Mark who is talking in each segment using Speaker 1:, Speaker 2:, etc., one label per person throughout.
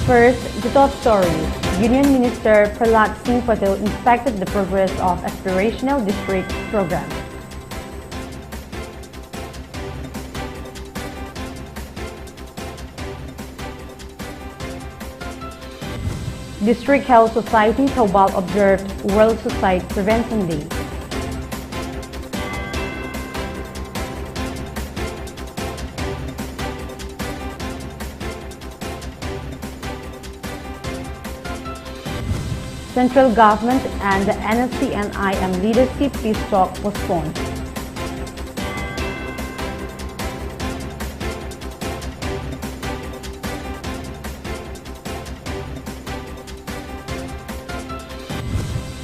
Speaker 1: First, the top story. Union Minister Prahlad Singh Patel inspected the progress of aspirational district program. District Health Society Thoubal observed World Suicide Prevention Day. Central government and the NSC and IM leadership peace talk postponed.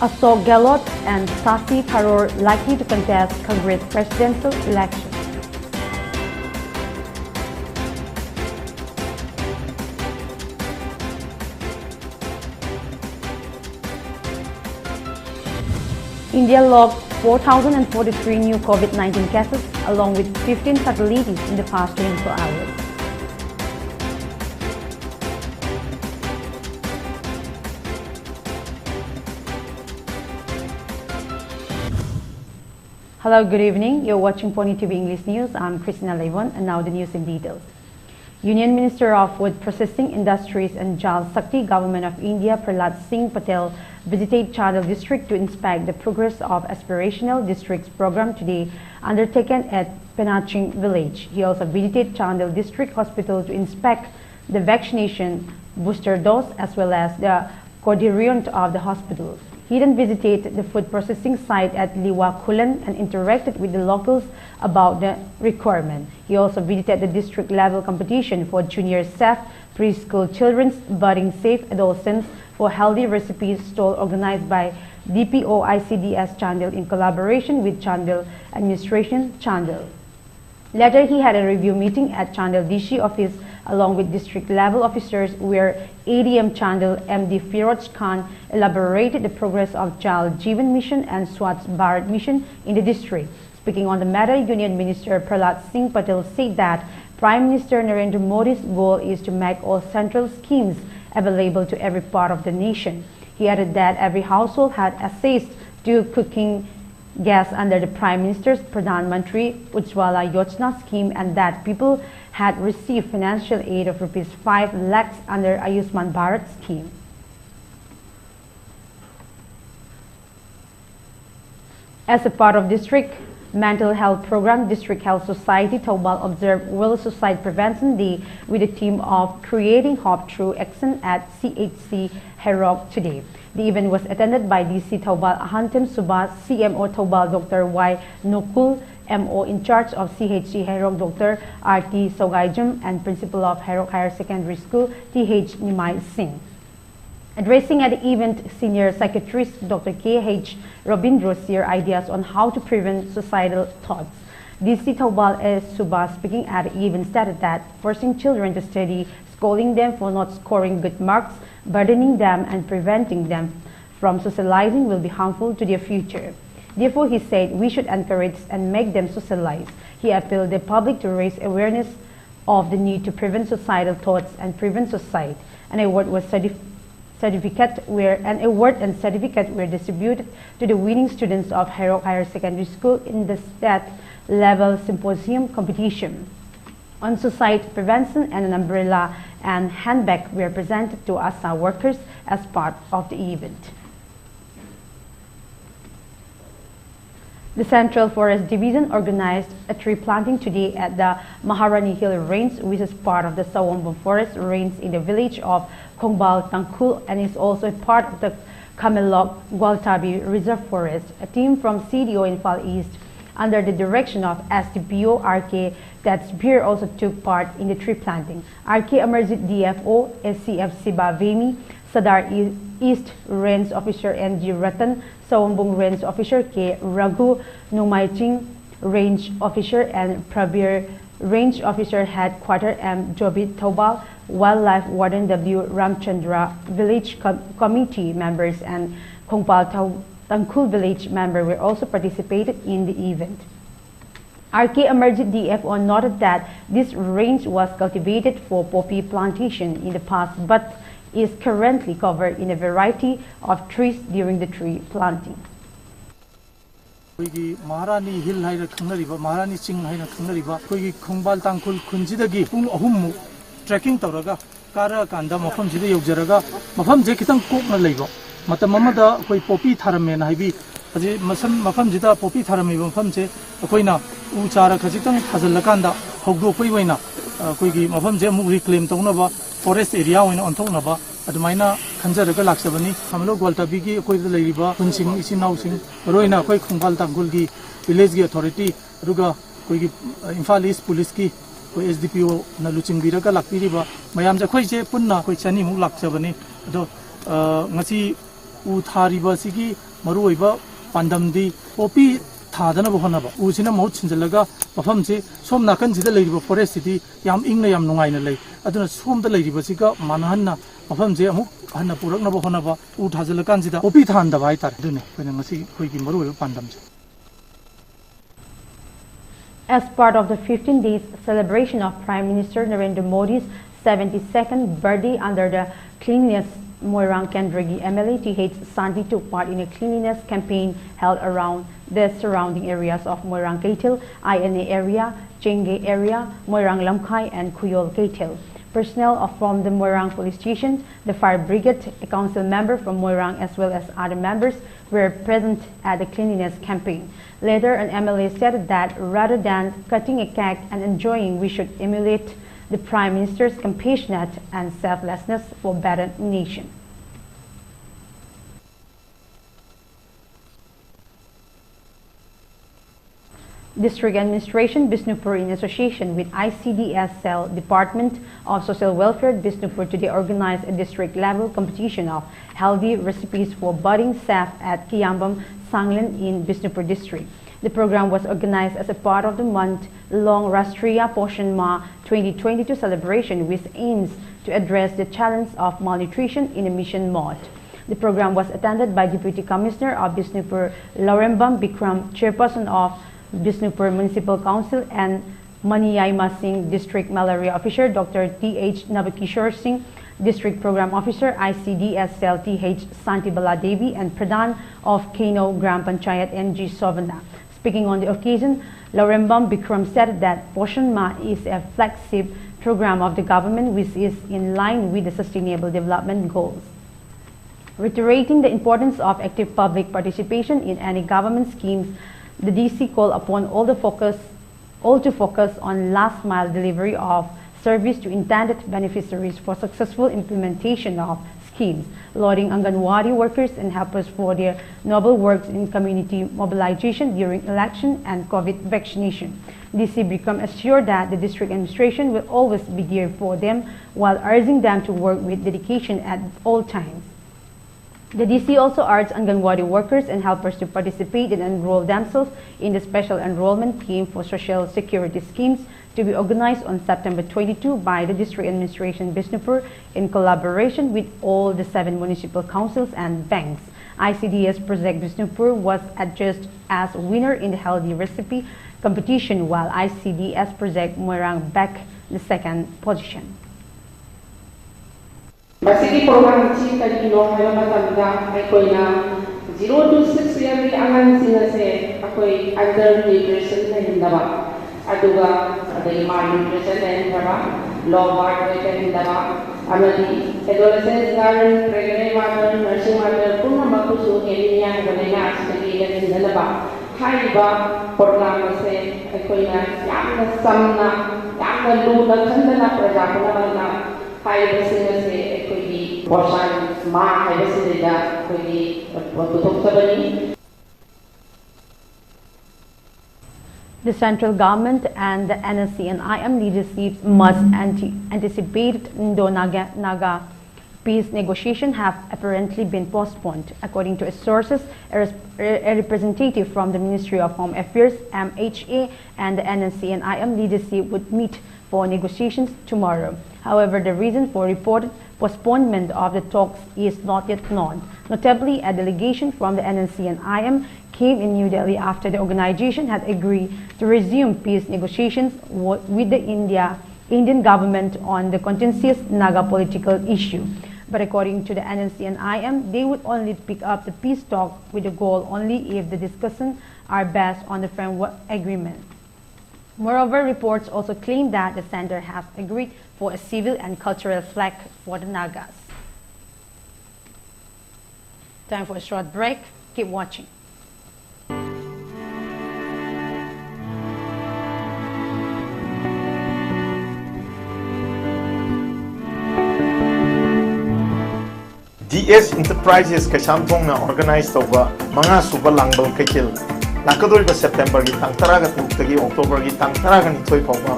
Speaker 1: Ashok Gehlot and Shashi Tharoor likely to contest Congress presidential election. India logged 4,043 new COVID-19 cases along with 15 fatalities in the past 24 hours. Hello, good evening. You're watching PONYTV English News. I'm CHRISTINA and now the news in details. Union Minister of Food Processing Industries and Jal Shakti Government of India Prahlad Singh Patel visited Chandel district to inspect the progress of aspirational districts program today undertaken at Penaching village. He also visited Chandel district hospital to inspect the vaccination booster dose as well as the coordination of the hospital. He then visited the food processing site at Liwa Kulan and interacted with the locals about the requirement. He also visited the district level competition for junior staff, preschool children's budding safe adolescents for healthy recipes stall organized by DPO ICDS Chandel in collaboration with Chandel Administration Chandel. Later, he had a review meeting at Chandel DC office along with district level officers where ADM Chandel MD Firoj Khan elaborated the progress of Jal Jeevan Mission and Swachh Bharat Mission in the district. Speaking on the matter, Union Minister Prahlad Singh Patel said that Prime Minister Narendra Modi's goal is to make all central schemes available to every part of the nation. He added that every household had access to cooking gas under the Prime Minister's Pradhan Mantri Ujjwala Yojana scheme and that people had received financial aid of Rs 5 lakhs under Ayushman Bharat scheme. As a part of district mental health program, District Health Society Thoubal observed World Suicide Prevention Day with a theme of Creating Hope Through Action at CHRISTINA today. The event was attended by DC Thoubal Ahantem Subhas, CMO Thoubal Dr. Y. Nokul, MO in charge of CHC Herok Dr. RT Sogaijam and Principal of Herok Higher Secondary School TH Nimai Singh. Addressing at the event, Senior Psychiatrist Dr. KH Robindro shared ideas on how to prevent suicidal thoughts. DC Thoubal S. Subhas speaking at the event stated that forcing children to study, scolding them for not scoring good marks, burdening them and preventing them from socializing will be harmful to their future. Therefore, he said we should encourage and make them socialize. He appealed the public to raise awareness of the need to prevent suicidal thoughts and prevent suicide. An award and certificate were distributed to the winning students of Herok Higher Secondary School in the state level symposium competition. On suicide prevention, and an umbrella and handbag were presented to ASA workers as part of the event. The Central Forest Division organized a tree planting today at the Maharani Hill Range, which is part of the Sawambung Forest Range in the village of Kongbal Tangkul and is also a part of the Kamelok Gwaltabi Reserve Forest. A team from CDO in Fal East under the direction of SDPO RK Tatsbir also took part in the tree planting. RK Amarjit DFO, SCF Siba Vemi, Sadar East Range Officer NG Ratan, Sawambung Range Officer K. Raghu, Numaiching Range Officer and Prabir Range Officer Headquarter M. Jobit Thoubal, Wildlife Warden W. Ramchandra, Village Committee members and Kongpal Tangkul Village member were also participated in the event. RK Amarjit DFO noted that this range was cultivated for poppy plantation in the past, but is currently covered in a variety of trees during the tree planting.
Speaker 2: Maharani Hill haina khangnariba Maharani Ching haina khangnariba koigi khongbal tangkhul khunjidagi pung ahum trekking tawraga kara kanda mafam jida yojaraga mafam je khitang kokna leibo matam amada koi popi tharame na haibi aje mafam jida popi tharame mafam je koina u chara khajitang thajallakanda hogdo koi waina koigi mafam je mu reclaim tawnaba forest area waina onthoknaba adumaina khanjaraga laksabani hamlo gwaltabi gi koi leiriba hunsing isinausing roina koi khongbal tangkhul gi village gi authority ruga koigi Imphal East police ki koi SDPO na luchingbiraga lakpiriba mayam ja khoi je punna koi chani mu laksabani ado ngasi u thariba sigi maruiba pandamdi popi thadana bohonaba usina mau chinjalaga mafam je som nakan jida leiriba forest city yam ingna yam nungaina lei aduna som da leiriba siga manhanna mafam je amuk hanna purakna bohonaba u thajalakan jida popi thanda bai tar dune koina ngasi khoigi maruiba pandam je.
Speaker 1: As part of the 15 days celebration of Prime Minister Narendra Modi's 72nd birthday under the Cleanliness WANGKHEMCHA MLA TH Santi took part in a cleanliness campaign held around the surrounding areas of Moirang Keitel, INA area, Chenge area, Moirang Lamkhai and Kuyol Keitel. Personnel from the Moirang police station, the fire brigade, a council member from Moirang as well as other members were present at the cleanliness campaign. Later, an MLA said that rather than cutting a cake and enjoying, we should emulate the Prime Minister's compassionate and selflessness for a better nation. District Administration Bisnupur in association with ICDS Cell Department of Social Welfare Bisnupur today organized a district level competition of healthy recipes for budding chefs at Kiambam Sanglen in Bisnupur district. The program was organized as a part of the month-long Rashtriya Poshan Ma 2022 celebration, which aims to address the challenge of malnutrition in a mission mode. The program was attended by Deputy Commissioner of Bisnupur Laurembam Bikram, Chairperson of Bisnupur Municipal Council, and Maniyaima Singh, District Malaria Officer, Dr. T.H. Navakishore Singh, District Program Officer, ICDS Cell T.H. Santi Baladevi, and Pradhan of Kano Gram Panchayat N.G. Sovana. Speaking on the occasion, Laurembam Bikram said that Poshan Ma is a flagship program of the government which is in line with the Sustainable Development Goals. Reiterating the importance of active public participation in any government schemes, the DC called upon all to focus on last mile delivery of service to intended beneficiaries for successful implementation of schemes, lauding Anganwadi workers and helpers for their noble works in community mobilization during election and COVID vaccination. DC Bikram assured that the district administration will always be there for them while urging them to work with dedication at all times. The DC also urged Anganwadi workers and helpers to participate and enroll themselves in the special enrollment scheme for social security schemes to be organized on September 22 by the District Administration Bisnupur in collaboration with all the 7 municipal councils and banks. ICDS Project Bisnupur was adjudged as winner in the healthy recipe competition, while ICDS Project Moirang backed the second position.
Speaker 3: Masih program ini kali ini orang matamda, aku 0 to 6 year ni angan sinase aku under nutrition na hindaba, aduga ada malnutrition na hindaba, low heart rate na hindaba, amadi adolescents garden, pregnant mother, nursing mother, pun nama kusu ini yang benar sekali yang hindaba. Hai ba program se aku yang samna, yang luda kandana perjalanan na. Hai bersih ekoi porsan ma hai bersih dah ekoi betul betul.
Speaker 1: The central government and the NSC and IM leadership must anticipate Indo-Naga peace negotiations have apparently been postponed. According to sources, a representative from the Ministry of Home Affairs (MHA) and the NSC and IM leadership would meet for negotiations tomorrow. However, the reason for reported postponement of the talks is not yet known. Notably, a delegation from the NNC and IM came in New Delhi after the organization had agreed to resume peace negotiations with the Indian government on the contentious Naga political issue. But according to the NNC and IM, they would only pick up the peace talk with the goal only if the discussions are based on the framework agreement. Moreover, reports also claim that the center has agreed for a civil and cultural flag for the Nagas. Time for a short break. Keep watching.
Speaker 4: DS Enterprises Kasamthong na organize tawba mga suba langbal kaitil lakadol ba September gi tang taraga tagi October gi tang taraga ni thoi pawba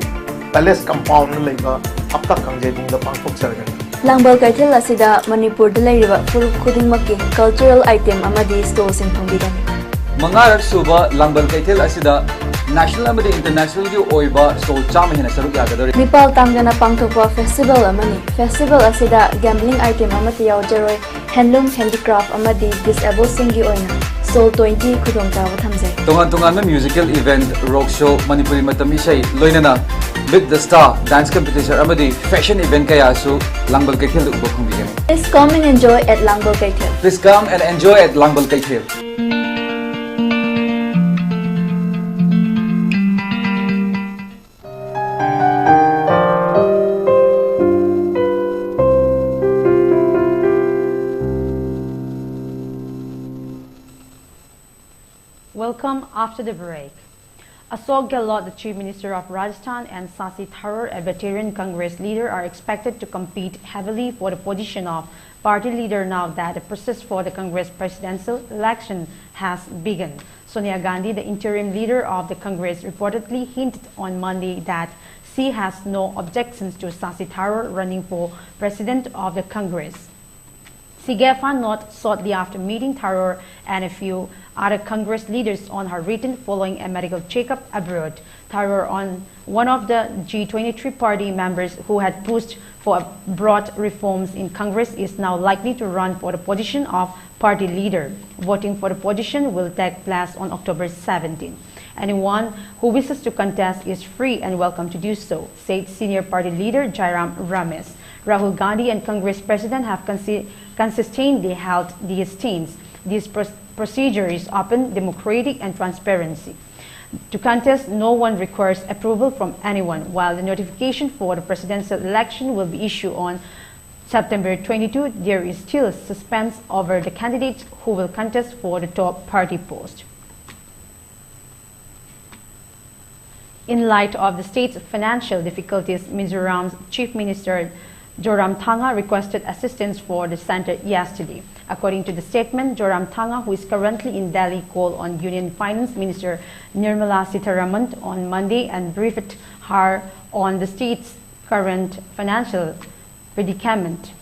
Speaker 4: palace compound na leiba apta kangjeding da pangthok sargani
Speaker 5: langbal kaitil asida Manipur da leiriba full khuding makki cultural item amadi store sin thongbidan
Speaker 6: mangarak suba langbal kaitil asida national amadi international gi oiba stall chama hena saruk yagadori
Speaker 5: Nepal tamjana pangthokpa festival amani festival asida gambling item amati yaujaroi handloom handicraft amadi disabled singi oina Soul 20 khudongtawa thamjai
Speaker 6: tongan musical event rock show Manipuri matam isai loinana with the star dance competition amadi fashion event kaya su langbal kaitil ubo khungigani
Speaker 5: Please come and enjoy at langbal kaitil
Speaker 6: Please come and enjoy at langbal kaitil
Speaker 1: Welcome after the break. Ashok Gehlot, the Chief Minister of Rajasthan, and Shashi Tharoor, a veteran Congress leader, are expected to compete heavily for the position of party leader now that the process for the Congress presidential election has begun. Sonia Gandhi, the interim leader of the Congress, reportedly hinted on Monday that she has no objections to Shashi Tharoor running for president of the Congress. She gave her note shortly after meeting Tharoor and a few other Congress leaders on her return following a medical checkup abroad. Tharoor, one of the G23 party members who had pushed for broad reforms in Congress, is now likely to run for the position of party leader. Voting for the position will take place on October 17. Anyone who wishes to contest is free and welcome to do so, said senior party leader Jairam Ramesh. Rahul Gandhi and Congress President have consistently held these stance. This procedure is open, democratic, and transparency. To contest, no one requires approval from anyone, while the notification for the presidential election will be issued on September 22. There is still suspense over the candidates who will contest for the top party post. In light of the state's financial difficulties, Mizoram's Chief Minister Zoramthanga requested assistance for the center yesterday. According to the statement, Zoramthanga, who is currently in Delhi, called on Union Finance Minister Nirmala Sitharaman on Monday and briefed her on the state's current financial predicament.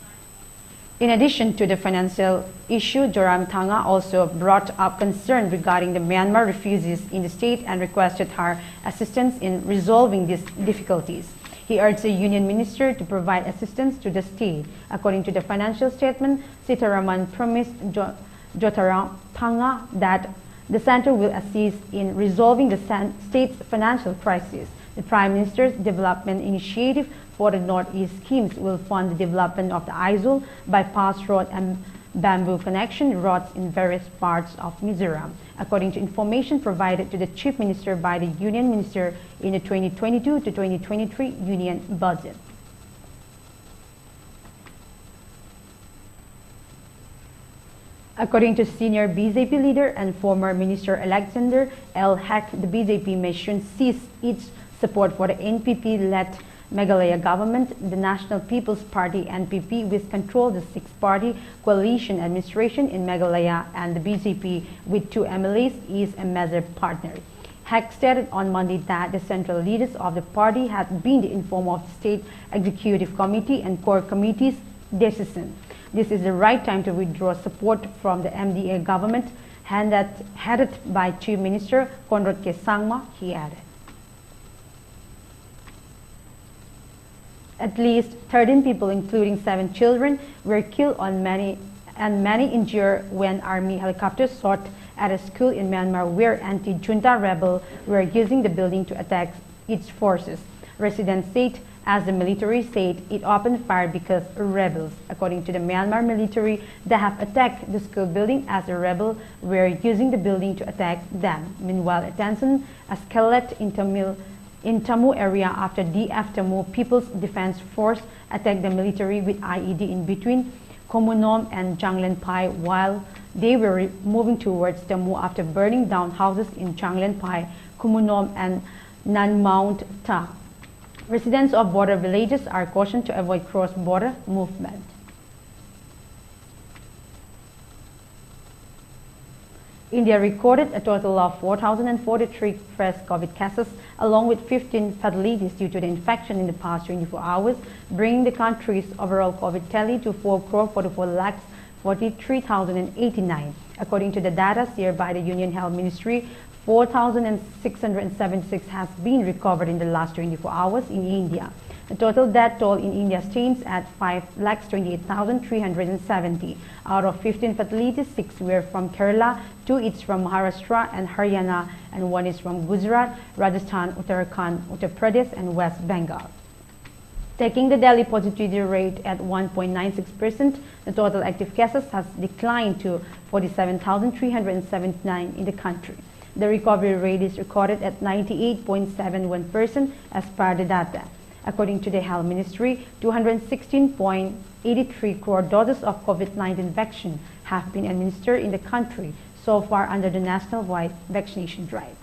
Speaker 1: In addition to the financial issue, Zoramthanga also brought up concern regarding the Myanmar refugees in the state and requested her assistance in resolving these difficulties. He urged the union minister to provide assistance to the state. According to the financial statement, Sitharaman promised Zoramthanga that the center will assist in resolving the state's financial crisis. The Prime Minister's Development Initiative for the Northeast schemes will fund the development of the Aizawl bypass road and bamboo connection roads in various parts of Mizoram, according to information provided to the Chief Minister by the Union Minister in the 2022 to 2023 Union Budget. According to senior BJP leader and former Minister Alexander L. Hack, the BJP may soon cease its support for the NPP-led Meghalaya government. The National People's Party (NPP), which controls the six-party coalition administration in Meghalaya, and the BJP, with 2 MLAs, is a major partner. Hack stated on Monday that the central leaders of the party had been informed of the State Executive Committee and Core Committee's decision. This is the right time to withdraw support from the MDA government headed by Chief Minister Conrad K. Sangma, he added. At least 13 people, including 7 children, were killed and many injured when army helicopters shot at a school in Myanmar where anti-junta rebels were using the building to attack its forces. Residents said as the military said it opened fire because rebels, according to the Myanmar military, that have attacked the school building as the rebels were using the building to attack them. Meanwhile, tension escalated in Tamil area after DF Tamil People's Defense Force attacked the military with IED in between Komunom and Janglen Pai while they were moving towards Tamil after burning down houses in Janglen Pai, Komunom and Nanmount Ta. Residents of border villages are cautioned to avoid cross-border movement. India recorded a total of 4,043 fresh COVID cases along with 15 fatalities due to the infection in the past 24 hours, bringing the country's overall COVID tally to 4,44,43,089. According to the data shared by the Union Health Ministry, 4,676 has been recovered in the last 24 hours in India. The total death toll in India stands at 5,28,370. Out of 15 fatalities, 6 were from Kerala, 2 each from Maharashtra and Haryana, and 1 is from Gujarat, Rajasthan, Uttarakhand, Uttar Pradesh, and West Bengal. Taking the daily positivity rate at 1.96%, the total active cases has declined to 47,379 in the country. The recovery rate is recorded at 98.71% as per the data. According to the Health Ministry, 216.83 crore doses of COVID-19 vaccine have been administered in the country so far under the national-wide vaccination drive.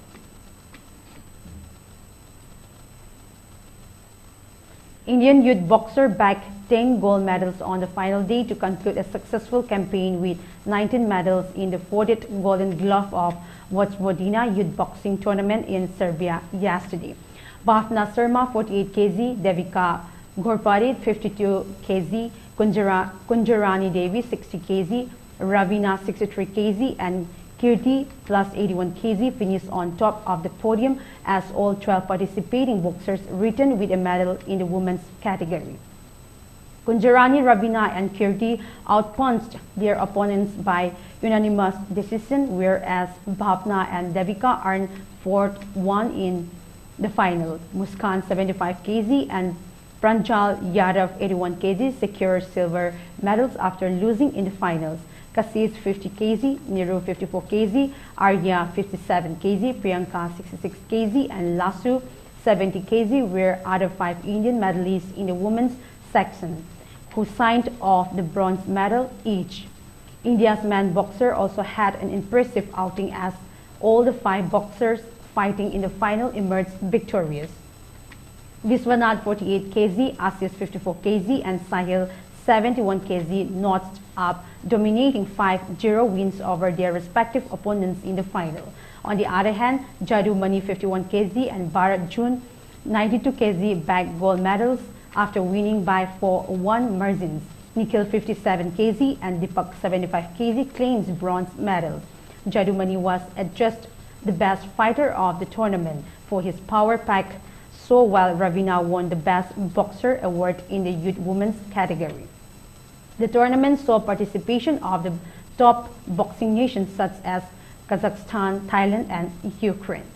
Speaker 1: Indian youth boxer bagged 10 gold medals on the final day to conclude a successful campaign with 19 medals in the 40th Golden Glove of Vojvodina Youth Boxing Tournament in Serbia yesterday. Bhavna Sharma 48 kg, Devika Ghorpade 52 kg, Kunjarani Devi 60 kg, Ravina 63 kg and Kirti plus 81 kg finished on top of the podium as all 12 participating boxers returned with a medal in the women's category. Kunjarani, Ravina and Kirti outpunched their opponents by unanimous decision, whereas Bhavna and Devika earned fourth one in the final. Muskan 75 kg and Pranjal Yadav 81 kg secured silver medals after losing in the finals. Kassis 50 kg, Niru 54 kg, Arya 57 kg, Priyanka 66 kg and Lasu 70 kg were other 5 Indian medalists in the women's section, who signed off the bronze medal each. India's man boxer also had an impressive outing as all the 5 boxers fighting in the final emerged victorious. Viswanath 48 kg, Ashish 54 kg and Sahil 71 kg notched up, dominating 5-0 wins over their respective opponents in the final. On the other hand, Jadu Mani 51 kg and Bharat June 92 kg bagged gold medals after winning by 4-1 margins. Nikhil 57 kg and Deepak 75 kg claims bronze medals. Jadu Mani was adjudged the best fighter of the tournament for his power pack, so while Ravina won the best boxer award in the youth women's category. The tournament saw participation of the top boxing nations such as Kazakhstan, Thailand and Ukraine.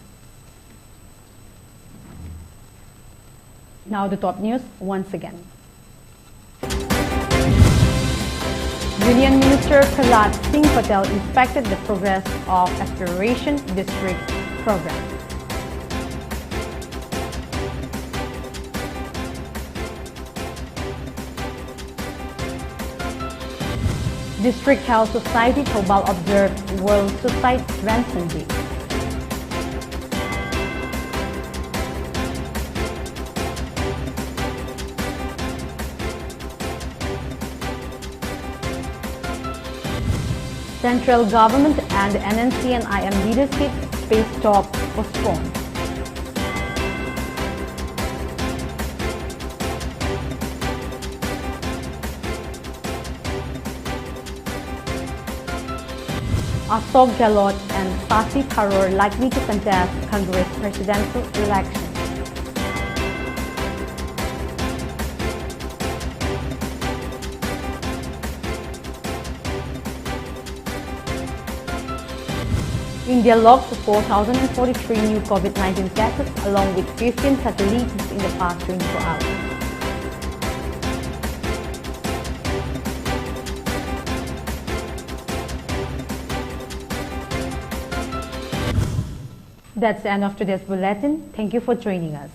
Speaker 1: Now the top news once again. Union Minister Prahlad Singh Patel inspected the progress of Aspiration District program. District Health Society Thobal observed World Suicide Prevention Day. Central government and the NNC and IM leadership space talk postponed. Ashok Gehlot and Shashi Tharoor likely to contest Congress presidential election. India logged 4,043 new COVID-19 cases along with 15 fatalities in the past 24 hours. That's the end of today's bulletin. Thank you for joining us.